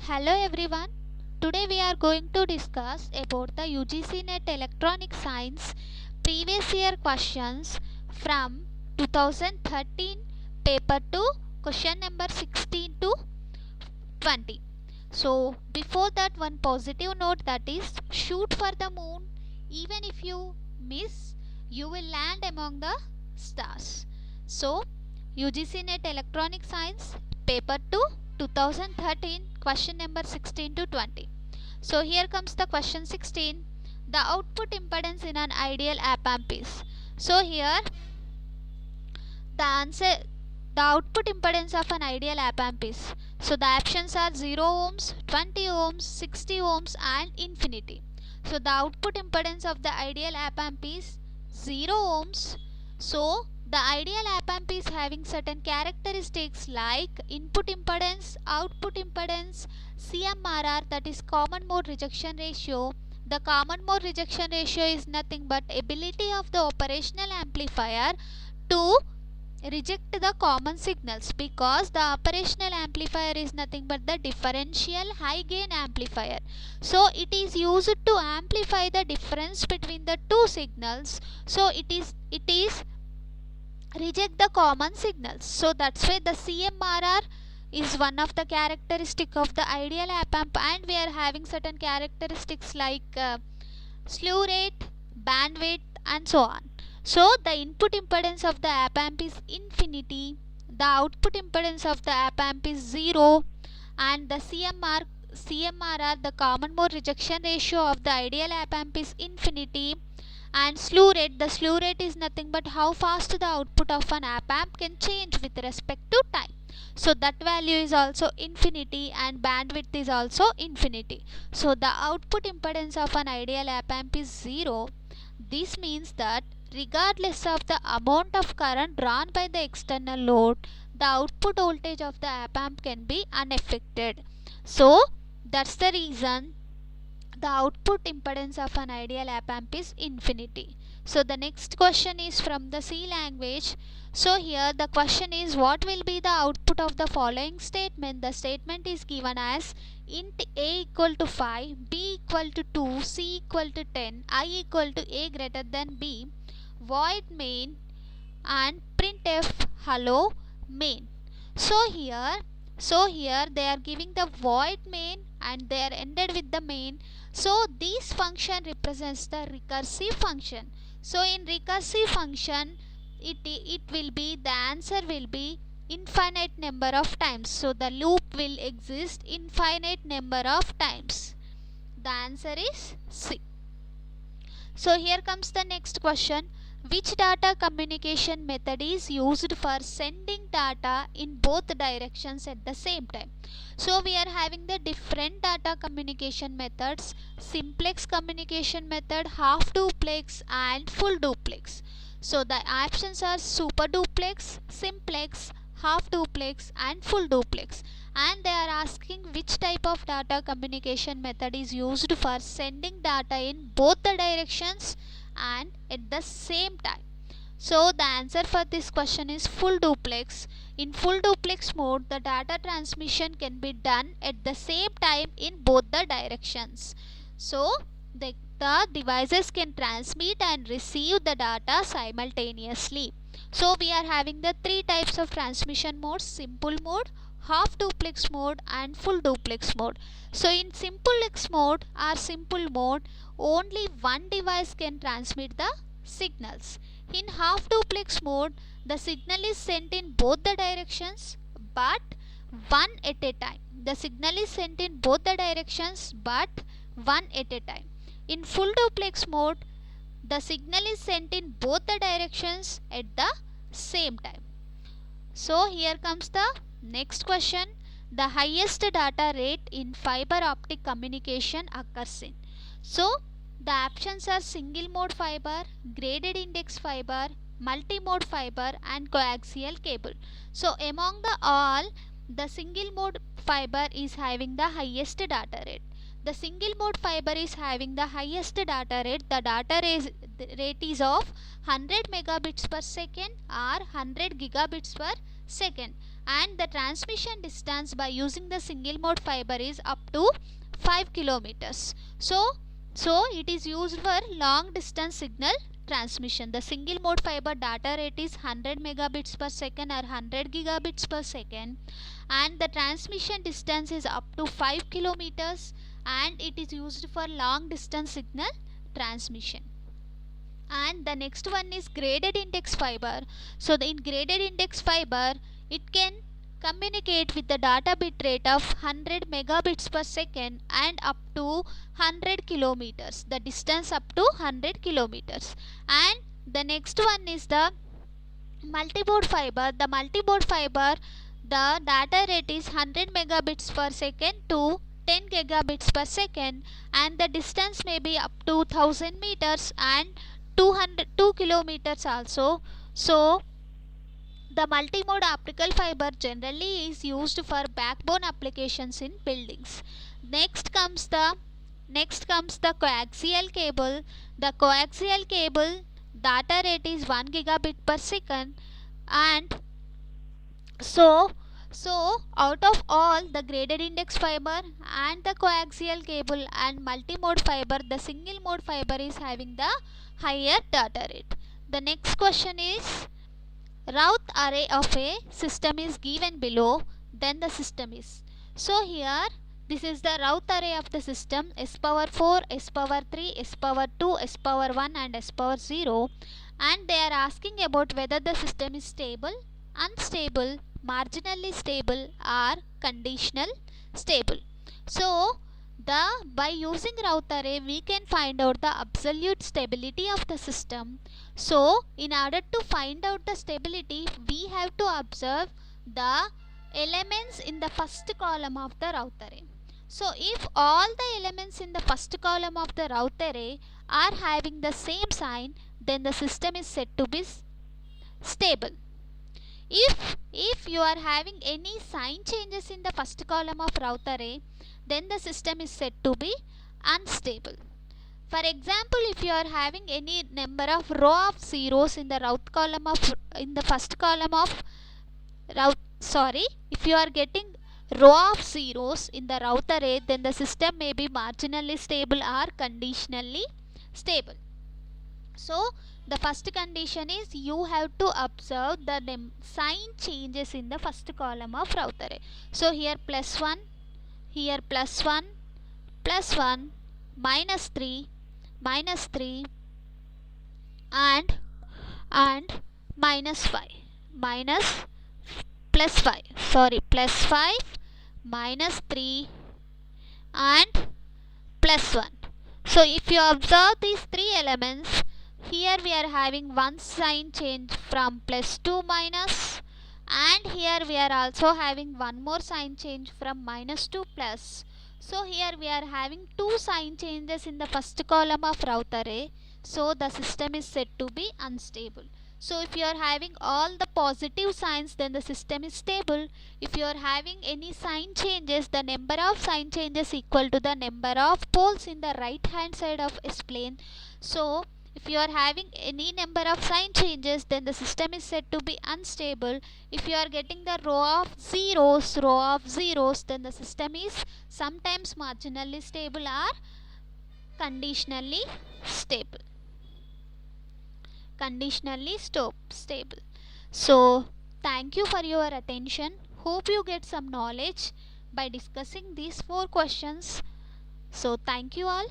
Hello everyone. Today we are going to discuss about the UGC NET Electronic Science previous year questions from 2013 paper 2 question number 16 to 20. So before that, one positive note, that is shoot for the moon. Even if you miss, you will land among the stars. So UGC NET Electronic Science paper 2 2013 question number 16 to 20. So here comes the question 16. The output impedance in an ideal op-amp is. So here the output impedance of an ideal op-amp is. So the options are 0 ohms, 20 ohms, 60 ohms and infinity. So the output impedance of the ideal op-amp is 0 ohms. So the ideal op-amp is having certain characteristics like input impedance, output impedance, CMRR, that is common mode rejection ratio. The common mode rejection ratio is nothing but ability of the operational amplifier to reject the common signals, because the operational amplifier is nothing but the differential high gain amplifier. So it is used to amplify the difference between the two signals. So it is reject the common signals. So that's why the CMRR is one of the characteristic of the ideal op-amp, and we are having certain characteristics like slew rate, bandwidth and so on. So the input impedance of the op-amp is infinity, the output impedance of the op-amp is 0, and the CMRR, the common mode rejection ratio of the ideal op-amp is infinity, and slew rate, the slew rate is nothing but how fast the output of an op-amp can change with respect to time. So that value is also infinity, and bandwidth is also infinity. So the output impedance of an ideal op-amp is 0. This means that regardless of the amount of current drawn by the external load, the output voltage of the op-amp can be unaffected. So that's the reason the output impedance of an ideal op-amp is infinity. So the next question is from the C language. So here the question is, what will be the output of the following statement? The statement is given as int a equal to 5, b equal to 2, c equal to 10, I equal to a greater than b, void main and printf hello main. So here they are giving the void main and they are ended with the main. So this function represents the recursive function. So in recursive function, it will be, the answer will be infinite number of times. So the loop will exist infinite number of times. The answer is C. So here comes the next question. Which data communication method is used for sending data in both directions at the same time? So we are having the different data communication methods: simplex communication method, half duplex and full duplex. So the options are super duplex, simplex, half duplex and full duplex, and they are asking which type of data communication method is used for sending data in both the directions and at the same time. So the answer for this question is full duplex. In full duplex mode, the data transmission can be done at the same time in both the directions. So the devices can transmit and receive the data simultaneously. So we are having the three types of transmission modes: simple mode, half duplex mode and full duplex mode. So in simplex mode or simple mode, only one device can transmit the signals. In half duplex mode, the signal is sent in both the directions but one at a time. The signal is sent in both the directions but one at a time. In full duplex mode, the signal is sent in both the directions at the same time. So here comes the next question. The highest data rate in fiber optic communication occurs in. So the options are single mode fiber, graded index fiber, multi-mode fiber and coaxial cable. So among the all, the single mode fiber is having the highest data rate. The single mode fiber is having the highest data rate. The data rate is of 100 megabits per second or 100 gigabits per second, and the transmission distance by using the single mode fiber is up to 5 kilometers. So it is used for long distance signal transmission. The single mode fiber data rate is 100 megabits per second or 100 gigabits per second, and the transmission distance is up to 5 kilometers, and it is used for long distance signal transmission. And the next one is graded index fiber. So in graded index fiber, it can communicate with the data bit rate of 100 megabits per second and up to 100 kilometers, the distance up to 100 kilometers. And the next one is the multimode fiber. The multimode fiber, the data rate is 100 megabits per second to 10 gigabits per second, and the distance may be up to 1000 meters and 2 kilometers also. So the multimode optical fiber generally is used for backbone applications in buildings. Next comes the coaxial cable. The coaxial cable data rate is 1 gigabit per second, and so out of all the graded index fiber and the coaxial cable and multimode fiber, the single mode fiber is having the higher data rate. The next question is, Routh array of a system is given below, then the system is. So here this is the Routh array of the system: s power 4, s power 3, s power 2, s power 1 and s power 0, and they are asking about whether the system is stable, unstable, marginally stable or conditional stable. So by using Routh array we can find out the absolute stability of the system. So in order to find out the stability, we have to observe the elements in the first column of the Routh array. So if all the elements in the first column of the Routh array are having the same sign, then the system is said to be stable. If you are having any sign changes in the first column of Routh array, then the system is said to be unstable. For example, if you are having any number of row of zeros in the first column of Routh, if you are getting row of zeros in the Routh array, then the system may be marginally stable or conditionally stable. So the first condition is you have to observe the sign changes in the first column of Routh array. So here +1, here +1, +1, -3, -3 and -5, +5, -3 and +1. So if you observe these three elements, here we are having one sign change from plus to minus, and here we are also having one more sign change from minus to plus. So here we are having two sign changes in the first column of Routh array. So the system is said to be unstable. So if you are having all the positive signs, then the system is stable. If you are having any sign changes, the number of sign changes equal to the number of poles in the right hand side of S plane. So if you are having any number of sign changes, then the system is said to be unstable. If you are getting the row of zeros, then the system is sometimes marginally stable or conditionally stable. Stable. So thank you for your attention. Hope you get some knowledge by discussing these 4 questions. So thank you all.